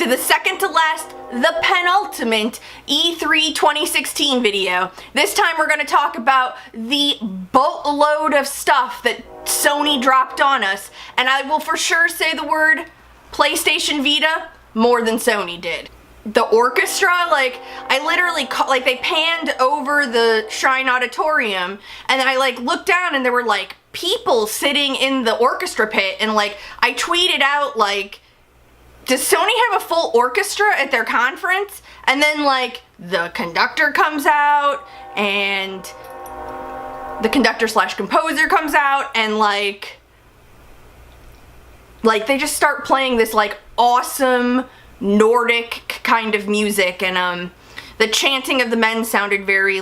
the second to last, the penultimate E3 2016 video. This time we're going to talk about the boatload of stuff that Sony dropped on us, and I will for sure say the word PlayStation Vita more than Sony did. The orchestra, I literally, they panned over the Shrine Auditorium, and then I, looked down and there were, people sitting in the orchestra pit, and, I tweeted out, does Sony have a full orchestra at their conference? And then, the conductor comes out, and the conductor/composer comes out, and, they just start playing this, awesome Nordic kind of music, and, the chanting of the men sounded very,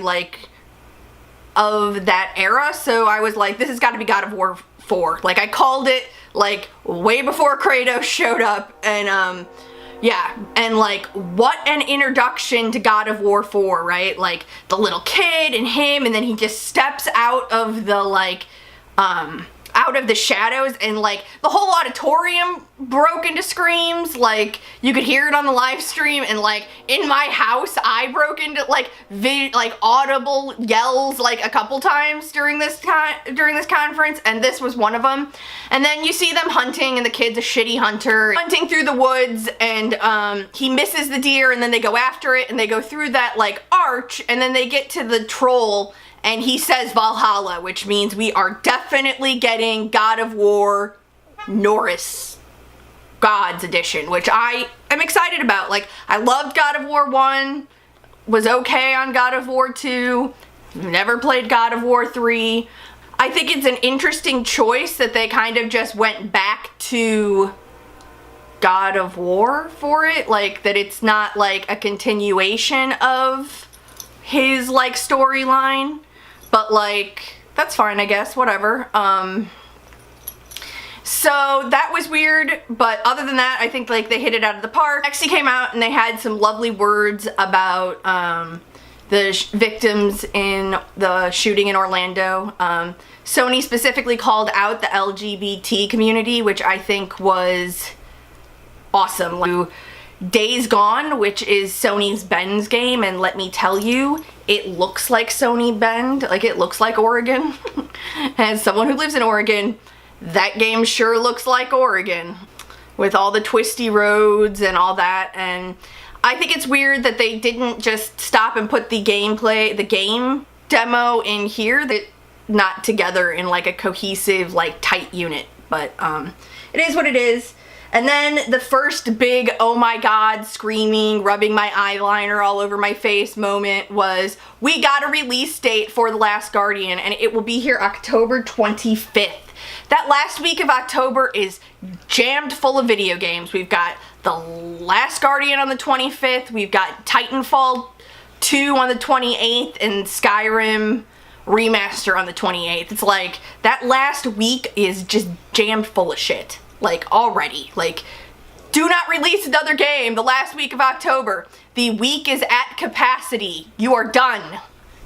of that era, so I was like, this has got to be God of War 4. I called it, way before Kratos showed up, and, yeah, and, what an introduction to God of War 4, right? The little kid and him, and then he just steps out of the, out of the shadows, and the whole auditorium broke into screams. You could hear it on the live stream, and in my house I broke into audible yells a couple times during this conference, and this was one of them. And then you see them hunting, and the kid's a shitty hunter, hunting through the woods, and he misses the deer, and then they go after it, and they go through that arch, and then they get to the troll, and he says Valhalla, which means we are definitely getting God of War Norse Gods Edition, which I am excited about. I loved God of War 1, was okay on God of War 2, never played God of War 3. I think it's an interesting choice that they kind of just went back to God of War for it, that it's not a continuation of his storyline. But, that's fine, I guess, whatever. So, that was weird, but other than that, I think, they hit it out of the park. Next, he came out, and they had some lovely words about, the victims in the shooting in Orlando. Sony specifically called out the LGBT community, which I think was awesome. Days Gone, which is Sony's Bend's game, and let me tell you, it looks like Sony Bend, it looks like Oregon. As someone who lives in Oregon, that game sure looks like Oregon, with all the twisty roads and all that. And I think it's weird that they didn't just stop and put the game demo in here, that not together in a cohesive, tight unit. But it is what it is. And then the first big, oh my god, screaming, rubbing my eyeliner all over my face moment was, we got a release date for The Last Guardian, and it will be here October 25th. That last week of October is jammed full of video games. We've got The Last Guardian on the 25th, we've got Titanfall 2 on the 28th, and Skyrim Remaster on the 28th. It's that last week is just jammed full of shit. Already. Do not release another game the last week of October. The week is at capacity. You are done.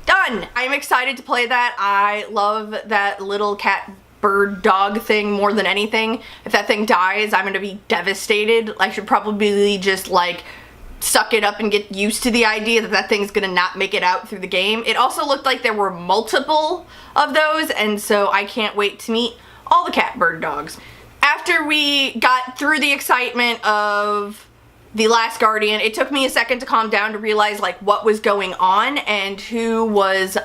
Done! I'm excited to play that. I love that little cat, bird, dog thing more than anything. If that thing dies, I'm gonna be devastated. I should probably just, suck it up and get used to the idea that that thing's gonna not make it out through the game. It also looked like there were multiple of those, and so I can't wait to meet all the cat, bird, dogs. After we got through the excitement of The Last Guardian, it took me a second to calm down to realize what was going on and who was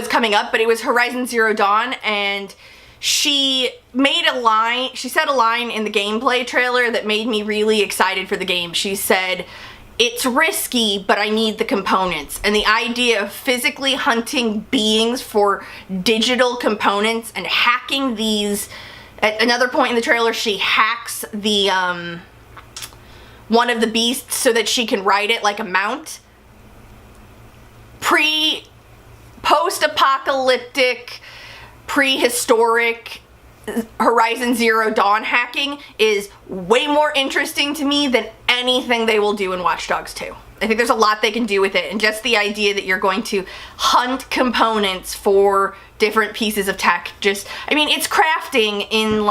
coming up, but it was Horizon Zero Dawn, and she said a line in the gameplay trailer that made me really excited for the game. She said, "It's risky, but I need the components." And the idea of physically hunting beings for digital components and hacking these. At another point in the trailer, she hacks the one of the beasts so that she can ride it like a mount. Post-apocalyptic, prehistoric Horizon Zero Dawn hacking is way more interesting to me than anything they will do in Watch Dogs 2. I think there's a lot they can do with it, and just the idea that you're going to hunt components for different pieces of tech, it's crafting in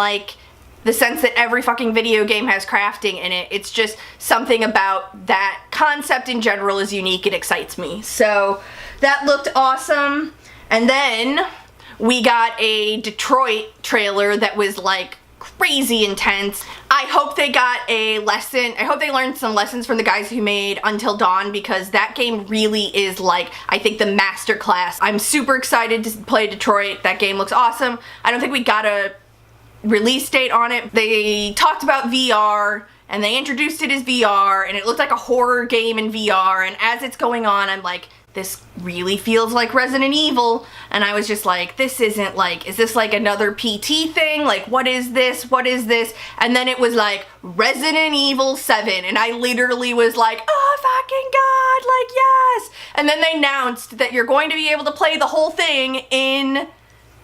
the sense that every fucking video game has crafting in it. It's just something about that concept in general is unique. It excites me. So that looked awesome. And then we got a Detroit trailer that was like crazy intense. I hope they got a lesson. I hope they learned some lessons from the guys who made Until Dawn, because that game really is like, I think, the master class. I'm super excited to play Detroit. That game looks awesome. I don't think we got a release date on it. They talked about VR and they introduced it as VR and it looked like a horror game in VR, and as it's going on I'm like, this really feels like Resident Evil, and I was just like, this isn't like, is this like another PT thing? Like, what is this? What is this? And then it was like Resident Evil 7, and I literally was like, oh fucking god, like yes! And then they announced that you're going to be able to play the whole thing in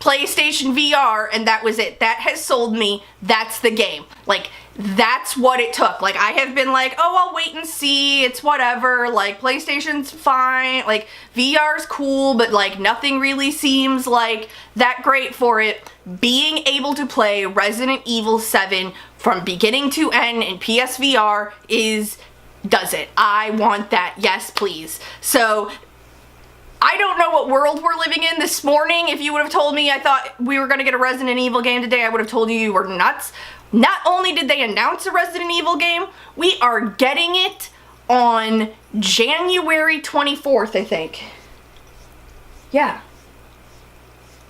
PlayStation VR, and that was it. That has sold me. That's the game. Like, that's what it took. Like, I have been like, oh, I'll wait and see, it's whatever, like, PlayStation's fine, like, VR's cool, but like, nothing really seems like that great for it. Being able to play Resident Evil 7 from beginning to end in PSVR does it. I want that. Yes, please. So, I don't know what world we're living in. This morning, if you would have told me I thought we were going to get a Resident Evil game today, I would have told you you were nuts. Not only did they announce a Resident Evil game, we are getting it on January 24th, I think. Yeah.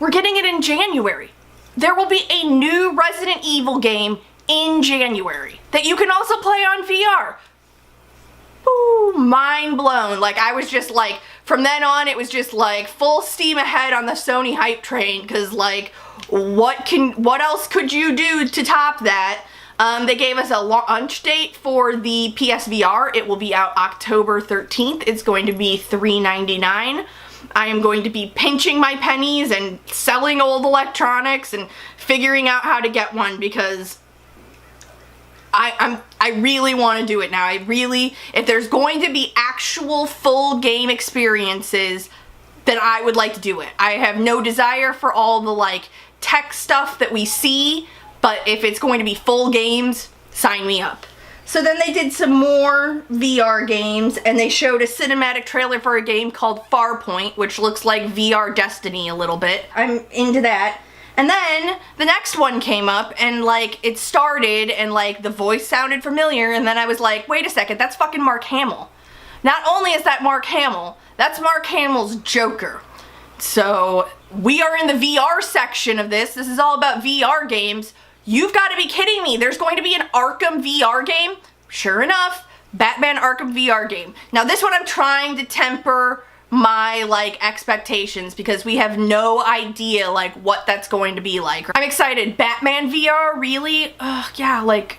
We're getting it in January. There will be a new Resident Evil game in January that you can also play on VR. Ooh, mind blown. Like, I was just like, from then on, it was just like full steam ahead on the Sony hype train, because like, what else could you do to top that? They gave us a launch date for the PSVR. It will be out October 13th. It's going to be $3.99. I am going to be pinching my pennies and selling old electronics and figuring out how to get one, because I really want to do it now. If there's going to be actual full game experiences, then I would like to do it. I have no desire for all the like tech stuff that we see, but if it's going to be full games, sign me up. So then they did some more VR games, and they showed a cinematic trailer for a game called Farpoint, which looks like VR Destiny a little bit. I'm into that. And then the next one came up, and like it started and like the voice sounded familiar, and then I was like, wait a second, that's fucking Mark Hamill. Not only is that Mark Hamill, that's Mark Hamill's Joker. So we are in the VR section of this. This is all about VR games. You've got to be kidding me. There's going to be an Arkham VR game? Sure enough, Batman Arkham VR game. Now this one I'm trying to temper my like expectations, because we have no idea like what that's going to be like. I'm excited. Batman VR, really? Yeah, like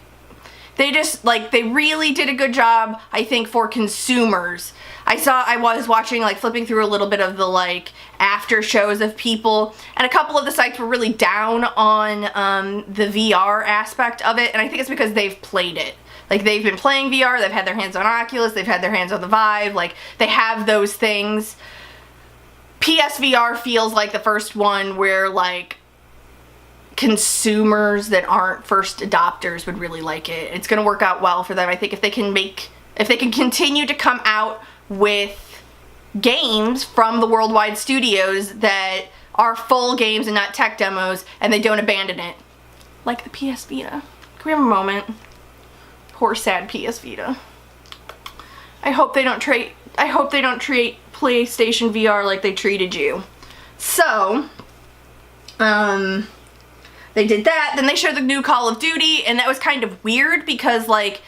they really did a good job, I think, for consumers. I was watching, like, flipping through a little bit of the like after shows of people, and a couple of the sites were really down on the VR aspect of it, and I think it's because they've played it. Like, they've been playing VR, they've had their hands on Oculus, they've had their hands on the Vive, like, they have those things. PSVR feels like the first one where, like, consumers that aren't first adopters would really like it. It's gonna work out well for them. I think if they can continue to come out with games from the worldwide studios that are full games and not tech demos, and they don't abandon it. Like the PS Vita. Can we have a moment? Poor sad PS Vita. I hope they don't treat PlayStation VR like they treated you. So, they did that, then they showed the new Call of Duty, and that was kind of weird because like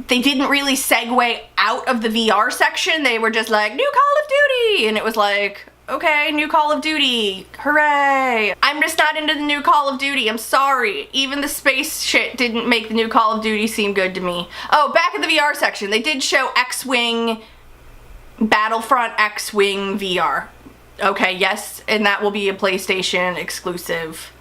they didn't really segue out of the VR section. They were just like, new Call of Duty, and it was like, okay, new Call of Duty, hooray. I'm just not into the new Call of Duty, I'm sorry. Even the space shit didn't make the new Call of Duty seem good to me. Oh, back in the VR section, they did show X-Wing, Battlefront X-Wing VR. Okay, yes, and that will be a PlayStation exclusive,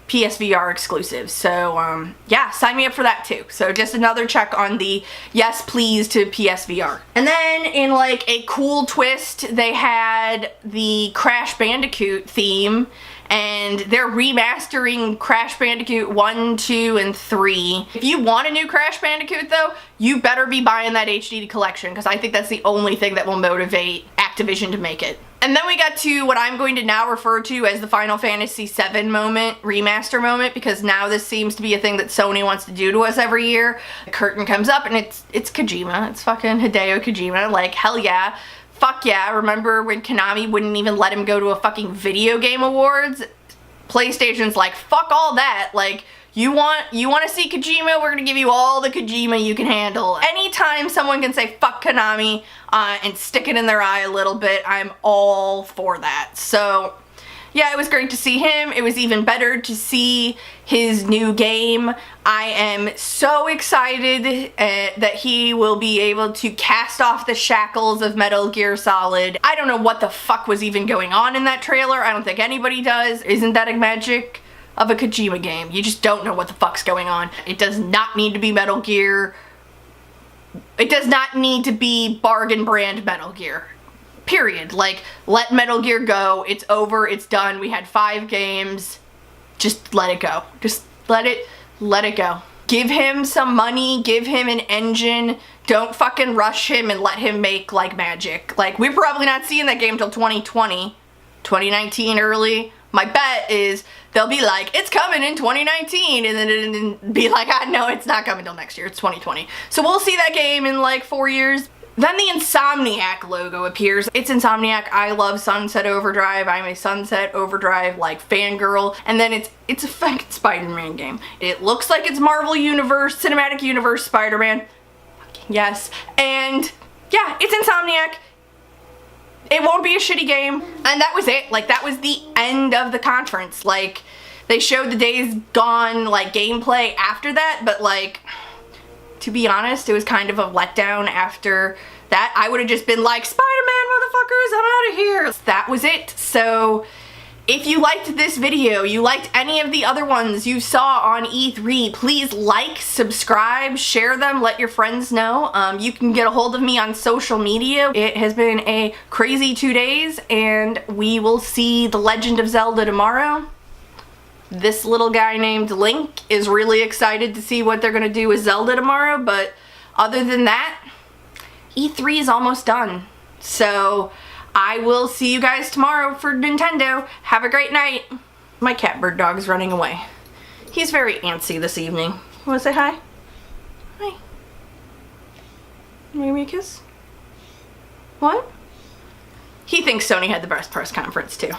PSVR exclusive. So, yeah, sign me up for that too. So just another check on the yes please to PSVR. And then in like a cool twist, they had the Crash Bandicoot theme, and they're remastering Crash Bandicoot 1, 2, and 3. If you want a new Crash Bandicoot though, you better be buying that HD collection, because I think that's the only thing that will motivate Activision to make it. And then we got to what I'm going to now refer to as the Final Fantasy VII moment, remaster moment, because now this seems to be a thing that Sony wants to do to us every year. The curtain comes up and it's Kojima. It's fucking Hideo Kojima. Like, hell yeah. Fuck yeah. Remember when Konami wouldn't even let him go to a fucking video game awards? PlayStation's like, fuck all that. Like, you want to see Kojima? We're gonna give you all the Kojima you can handle. Anytime someone can say fuck Konami and stick it in their eye a little bit, I'm all for that. So yeah, it was great to see him. It was even better to see his new game. I am so excited that he will be able to cast off the shackles of Metal Gear Solid. I don't know what the fuck was even going on in that trailer. I don't think anybody does. Isn't that a magic of a Kojima game? You just don't know what the fuck's going on. It does not need to be Metal Gear. It does not need to be bargain brand Metal Gear. Period. Like, let Metal Gear go. It's over. It's done. We had 5 games. Just let it go. Just let it go. Give him some money. Give him an engine. Don't fucking rush him and let him make like magic. Like, we're probably not seeing that game till 2020, 2019 early. My bet is they'll be like, it's coming in 2019, and then it'll be like, no, it's not coming till next year. It's 2020. So we'll see that game in like 4 years. Then the Insomniac logo appears. It's Insomniac. I love Sunset Overdrive. I'm a Sunset Overdrive like fangirl. And then it's a fucking Spider-Man game. It looks like it's Marvel Universe, Cinematic Universe Spider-Man. Yes. And yeah, it's Insomniac. It won't be a shitty game. And that was it. Like, that was the end of the conference. Like, they showed the Days Gone like gameplay after that, but like, to be honest, it was kind of a letdown after that. I would have just been like, Spider-Man, motherfuckers, I'm out of here. That was it. So if you liked this video, you liked any of the other ones you saw on E3, please like, subscribe, share them, let your friends know. You can get a hold of me on social media. It has been a crazy 2 days, and we will see The Legend of Zelda tomorrow. This little guy named Link is really excited to see what they're gonna do with Zelda tomorrow, but other than that, E3 is almost done. So I will see you guys tomorrow for Nintendo. Have a great night. My cat bird dog is running away. He's very antsy this evening. You wanna say hi? Hi. You wanna give me a kiss? What? He thinks Sony had the best press conference too.